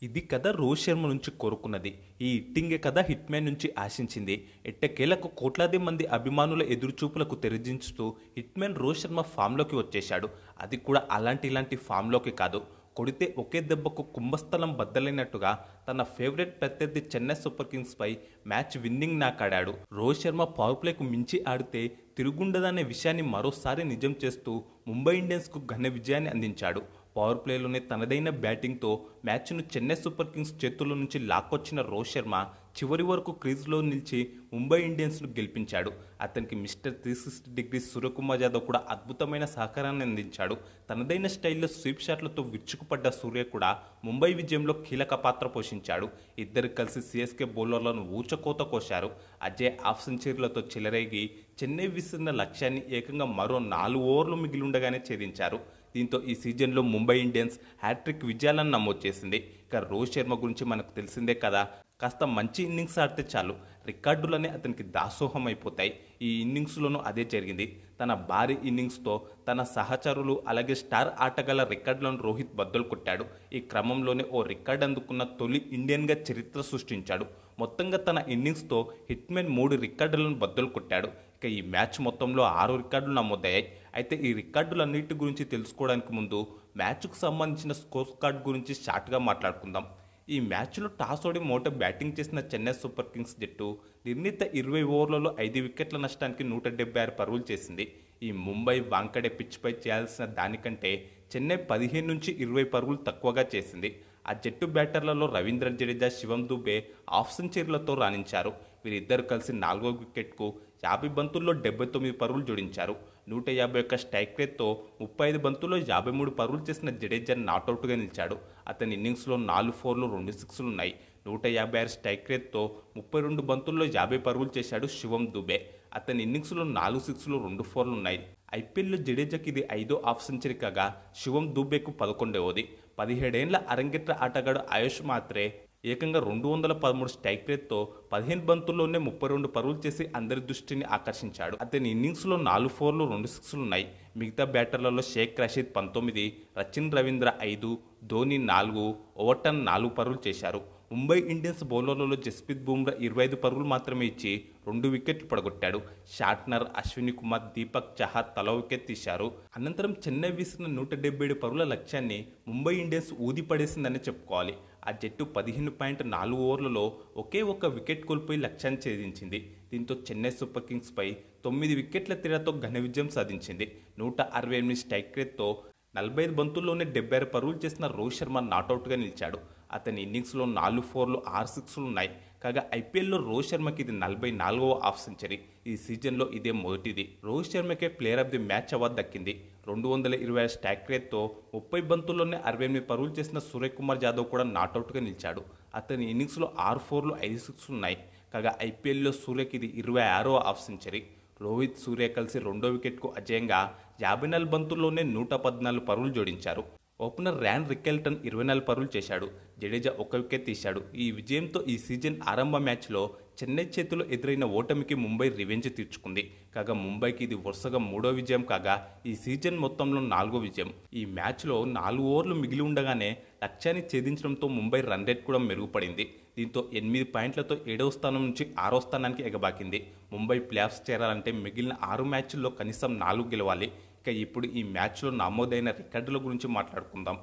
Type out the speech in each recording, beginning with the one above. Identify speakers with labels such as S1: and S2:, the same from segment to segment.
S1: ఇది కథ రోహిత్ శర్మ నుంచి కోరుకున్నది. ఈ హిట్టింగే కథ హిట్ మ్యాన్ నుంచి ఆశించింది. ఎట్టకేలకు కోట్లాది మంది అభిమానుల ఎదురుచూపులకు తెరదించుతూ హిట్ మ్యాన్ రోహిత్ శర్మ ఫామ్లోకి వచ్చేశాడు. అది కూడా ఇలాంటి ఫామ్లోకి కాదు. కొడితే ఒకే దెబ్బకు కుంభస్థలం బద్దలైనట్టుగా తన ఫేవరెట్ ప్రత్యర్థి చెన్నై సూపర్ కింగ్స్ పై మ్యాచ్ విన్నింగ్ నాకాడాడు. రోహిత్ శర్మ పవర్ ప్లేకు మించి ఆడితే తిరుగుండదనే విషయాన్ని మరోసారి నిజం చేస్తూ ముంబై ఇండియన్స్కు ఘన విజయాన్ని అందించాడు. పవర్ ప్లేలోనే తనదైన బ్యాటింగ్తో మ్యాచ్ను చెన్నై సూపర్ కింగ్స్ చేతుల్లో నుంచి లాక్కొచ్చిన రోహిత్ శర్మ చివరి వరకు క్రీజ్లో నిలిచి ముంబై ఇండియన్స్ను గెలిపించాడు. అతనికి మిస్టర్ 360 డిగ్రీస్ సూర్యకుమార్ యాదవ్ కూడా అద్భుతమైన సహకారాన్ని అందించాడు. తనదైన స్టైల్లో స్వీప్ షాట్లతో విరుచుకుపడ్డ సూర్య కూడా ముంబై విజయంలో కీలక పాత్ర పోషించాడు. ఇద్దరు కలిసి సిఎస్కే బౌలర్లను ఊచకోత కోశారు. అజయ్ హాఫ్ సెంచరీలతో చెలరేగి చెన్నై విసిరిన లక్ష్యాన్ని ఏకంగా మరో 4 ఓవర్లు మిగిలిండగానే ఛేదించారు. దీంతో ఈ సీజన్లో ముంబై ఇండియన్స్ హ్యాట్రిక్ విజయాలను నమోదు చేసింది. ఇక రోహిత్ శర్మ గురించి మనకు తెలిసిందే కదా, కాస్త మంచి ఇన్నింగ్స్ ఆడితే చాలు రికార్డులనే అతనికి దాసోహం అయిపోతాయి. ఈ ఇన్నింగ్స్లోనూ అదే జరిగింది. తన భారీ ఇన్నింగ్స్తో తన సహచరులు అలాగే స్టార్ ఆటగాళ్ల రికార్డులను రోహిత్ బద్దలు కొట్టాడు. ఈ క్రమంలోనే ఓ రికార్డు అందుకున్న తొలి ఇండియన్గా చరిత్ర సృష్టించాడు. మొత్తంగా తన ఇన్నింగ్స్తో హిట్ మ్యాన్ 3 రికార్డులను బద్దలు కొట్టాడు. ఇక ఈ మ్యాచ్ మొత్తంలో 6 రికార్డులు నమోదయ్యాయి. అయితే ఈ రికార్డులన్నిటి గురించి తెలుసుకోవడానికి ముందు మ్యాచ్కు సంబంధించిన స్కోర్ కార్డ్ గురించి షార్ట్గా మాట్లాడుకుందాం. ఈ మ్యాచ్లో టాస్ ఓడి మొదట బ్యాటింగ్ చేసిన చెన్నై సూపర్ కింగ్స్ జట్టు నిర్ణీత 20 ఓవర్లలో 5 వికెట్ల నష్టానికి 176 పరుగులు చేసింది. ఈ ముంబై వాంకడే పిచ్పై చేయాల్సిన దానికంటే చెన్నై 15 నుంచి 20 పరుగులు తక్కువగా చేసింది. ఆ జట్టు బ్యాటర్లలో రవీంద్ర జడేజా, శివం దుబే హాఫ్ సెంచరీలతో రాణించారు. వీరిద్దరు కలిసి 4వ వికెట్కు 50 బంతుల్లో 79 పరుగులు జోడించారు. 151 స్ట్రైక్ రేట్తో 35 బంతుల్లో 53 పరుగులు చేసిన జడేజా నాటౌట్గా నిలిచాడు. అతని ఇన్నింగ్స్లో 4 4లు 2 6లు ఉన్నాయి. 156 స్ట్రైక్ రేట్తో 32 బంతుల్లో 50 పరుగులు చేశాడు శివం దుబే. అతని ఇన్నింగ్స్లో 4 6లు 2 4లు ఉన్నాయి. ఐపీఎల్లో జడేజాకి ఇది 5వ హాఫ్ సెంచరీ కాగా శివం దుబేకు 11వది. 17 ఏళ్ల అరంగేట్ర ఆటగాడు ఆయుష్ మాత్రే ఏకంగా 213 స్ట్రైక్ రేట్తో 15 బంతుల్లోనే 32 పరుగులు చేసి అందరి దృష్టిని ఆకర్షించాడు. అతని ఇన్నింగ్స్లో 4 4లు 2 6లు ఉన్నాయి. మిగతా బ్యాటర్లలో షేక్ రషీద్ 19, రచిన్ రవీంద్ర 5, ధోని 4, ఓవర్టన్ 4 పరుగులు చేశారు. ముంబై ఇండియన్స్ బౌలర్లలో జస్ప్రీత్ బుమ్రా 25 పరుగులు మాత్రమే ఇచ్చి 2 వికెట్లు పడగొట్టాడు. షాట్నర్, అశ్విని కుమార్, దీపక్ చహార్ తలా వికెట్ తీశారు. అనంతరం చెన్నై విసిరిన 177 పరుగుల లక్ష్యాన్ని ముంబై ఇండియన్స్ ఊది పడేసిందని చెప్పుకోవాలి. ఆ జట్టు 15.4 ఓవర్లలో ఒకే ఒక్క వికెట్ కోల్పోయి లక్ష్యాన్ని ఛేదించింది. దీంతో చెన్నై సూపర్ కింగ్స్ పై 9 వికెట్ల తేడాతో ఘన విజయం సాధించింది. 168 స్ట్రైక్ రేట్తో 45 బంతుల్లోనే 76 పరుగులు చేసిన రోహిత్ శర్మ నాటౌట్గా నిలిచాడు. అతని ఇన్నింగ్స్లో 4 4లు 6 6లు ఉన్నాయి. కాగా ఐపీఎల్లో రోహిత్ శర్మకి ఇది 44వ హాఫ్ సెంచరీ. ఈ సీజన్లో ఇదే మొదటిది. రోహిత్ శర్మకే player of the match award దక్కింది. 220 స్ట్రైక్ రేట్తో 30 బంతుల్లోనే 68 పరుగులు చేసిన సూర్యకుమార్ యాదవ్ కూడా నాటౌట్గా నిలిచాడు. అతని ఇన్నింగ్స్లో 6 4లు 5 6లు ఉన్నాయి. కాగా ఐపీఎల్లో సూర్యకి ఇది 26వ హాఫ్ సెంచరీ. రోహిత్, సూర్య కలిసి 2వ వికెట్కు అజయంగా 54 బంతుల్లోనే 114 పరుగులు జోడించారు. ఓపెనర్ ర్యాన్ రికెల్టన్ 24 పరుగులు చేశాడు. జడేజా 1 వికెట్ తీశాడు. ఈ విజయంతో ఈ సీజన్ ఆరంభ మ్యాచ్లో చెన్నై చేతిలో ఎదురైన ఓటమికి ముంబై రివెంజ్ తీర్చుకుంది. కాగా ముంబైకి ఇది వరుసగా 3వ విజయం కాగా ఈ సీజన్ మొత్తంలో 4వ విజయం. ఈ మ్యాచ్లో 4 ఓవర్లు మిగిలి ఉండగానే లక్ష్యాన్ని ఛేదించడంతో ముంబై రన్ రేట్ కూడా మెరుగుపడింది. దీంతో 8 పాయింట్లతో 7వ స్థానం నుంచి 6వ స్థానానికి ఎగబాకింది. ముంబై ప్లేఆఫ్స్ చేరాలంటే మిగిలిన 6 మ్యాచ్ల్లో కనీసం 4 గెలవాలి. ఇక ఇప్పుడు ఈ మ్యాచ్లో నమోదైన రికార్డుల గురించి మాట్లాడుకుందాం.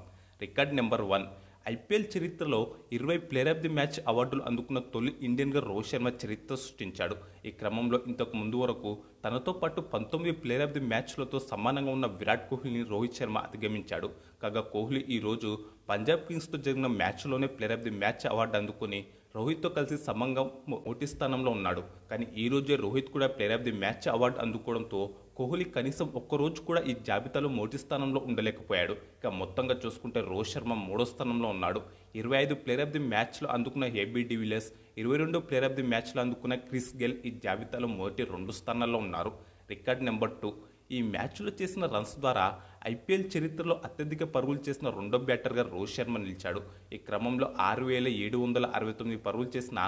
S1: Record number 1. ఐపీఎల్ చరిత్రలో 20 ప్లేయర్ ఆఫ్ ది మ్యాచ్ అవార్డులు అందుకున్న తొలి ఇండియన్గా రోహిత్ శర్మ చరిత్ర సృష్టించాడు. ఈ క్రమంలో ఇంతకు ముందు వరకు తనతో పాటు 19 ప్లేయర్ ఆఫ్ ది మ్యాచ్లతో సమానంగా ఉన్న విరాట్ కోహ్లీని రోహిత్ శర్మ అధిగమించాడు. కాగా కోహ్లీ ఈరోజు పంజాబ్ కింగ్స్తో జరిగిన మ్యాచ్లోనే player of the match award అందుకుని రోహిత్తో కలిసి సమంగా మొదటి స్థానంలో ఉన్నాడు. కానీ ఈ రోజే రోహిత్ కూడా player of the match award అందుకోవడంతో కోహ్లీ కనీసం ఒక్కరోజు కూడా ఈ జాబితాలో మొదటి స్థానంలో ఉండలేకపోయాడు. ఇక మొత్తంగా చూసుకుంటే రోహిత్ శర్మ 3వ స్థానంలో ఉన్నాడు. 25 ప్లేయర్ ఆఫ్ ది మ్యాచ్లో అందుకున్న AB de Villiers, 22 player of the మ్యాచ్లో అందుకున్న క్రిస్ గేల్ ఈ జాబితాలో మొదటి 2 స్థానాల్లో ఉన్నారు. Record number 2. ఈ మ్యాచ్లో చేసిన రన్స్ ద్వారా ఐపీఎల్ చరిత్రలో అత్యధిక పరుగులు చేసిన 2వ బ్యాటర్గా రోహిత్ శర్మ నిలిచాడు. ఈ క్రమంలో 6,769 పరుగులు చేసిన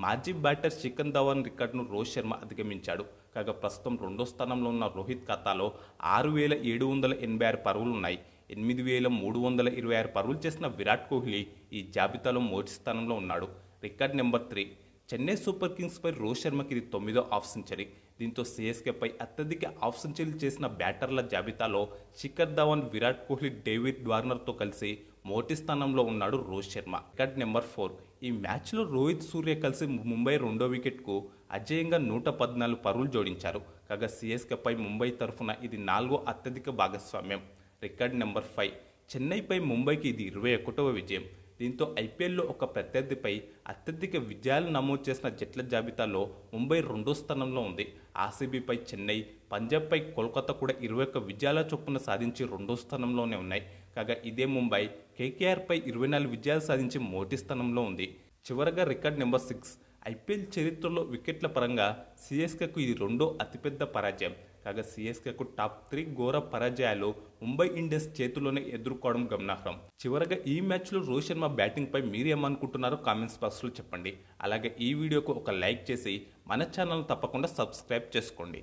S1: మాజీ బ్యాటర్ శిఖర్ ధవన్ రికార్డును రోహిత్ శర్మ అధిగమించాడు. కాగా ప్రస్తుతం 2వ స్థానంలో ఉన్న రోహిత్ ఖాతాలో 6,786 పరుగులు ఉన్నాయి. 8,326 పరుగులు చేసిన విరాట్ కోహ్లీ ఈ జాబితాలో మొదటి స్థానంలో ఉన్నాడు. Record number 3. చెన్నై సూపర్ కింగ్స్పై రోహిత్ శర్మకి ఇది 9వ హాఫ్ సెంచరీ. దీంతో సిఎస్కేపై అత్యధిక హాఫ్ సెంచరీలు చేసిన బ్యాటర్ల జాబితాలో శిఖర్ ధవన్, విరాట్ కోహ్లీ, డేవిడ్ వార్నర్తో కలిసి మొదటి స్థానంలో ఉన్నాడు రోహిత్ శర్మ. Record number 4. ఈ మ్యాచ్లో రోహిత్, సూర్య కలిసి ముంబై రెండో వికెట్కు అజేయంగా 114 పరుగులు జోడించారు. కాగా సిఎస్కేపై ముంబై తరఫున ఇది 4వ అత్యధిక భాగస్వామ్యం. Record number 5. చెన్నైపై ముంబైకి ఇది 21వ విజయం. దీంతో ఐపీఎల్లో ఒక ప్రత్యర్థిపై అత్యధిక విజయాలు నమోదు చేసిన జట్ల జాబితాలో ముంబై రెండో స్థానంలో ఉంది. ఆర్సీబీపై చెన్నై, పంజాబ్పై కోల్కతా కూడా 21 విజయాల చొప్పున సాధించి రెండో స్థానంలోనే ఉన్నాయి. కాగా ఇదే ముంబై కేకేఆర్పై 24 విజయాలు సాధించి మొదటి స్థానంలో ఉంది. చివరగా రికార్డ్ నెంబర్ 6. ఐపీఎల్ చరిత్రలో వికెట్ల పరంగా సిఎస్కేకు ఇది రెండో అతిపెద్ద పరాజయం. కాగా సిఎస్కేకు టాప్ 3 ఘోర పరాజయాలు ముంబై ఇండియన్స్ చేతిలోనే ఎదుర్కోవడం గమనార్హం. చివరగా ఈ మ్యాచ్లో రోహిత్ శర్మ బ్యాటింగ్పై మీరేమనుకుంటున్నారో కామెంట్స్ బాక్స్లో చెప్పండి. అలాగే ఈ వీడియోకు ఒక లైక్ చేసి మన ఛానల్ తప్పకుండా సబ్స్క్రైబ్ చేసుకోండి.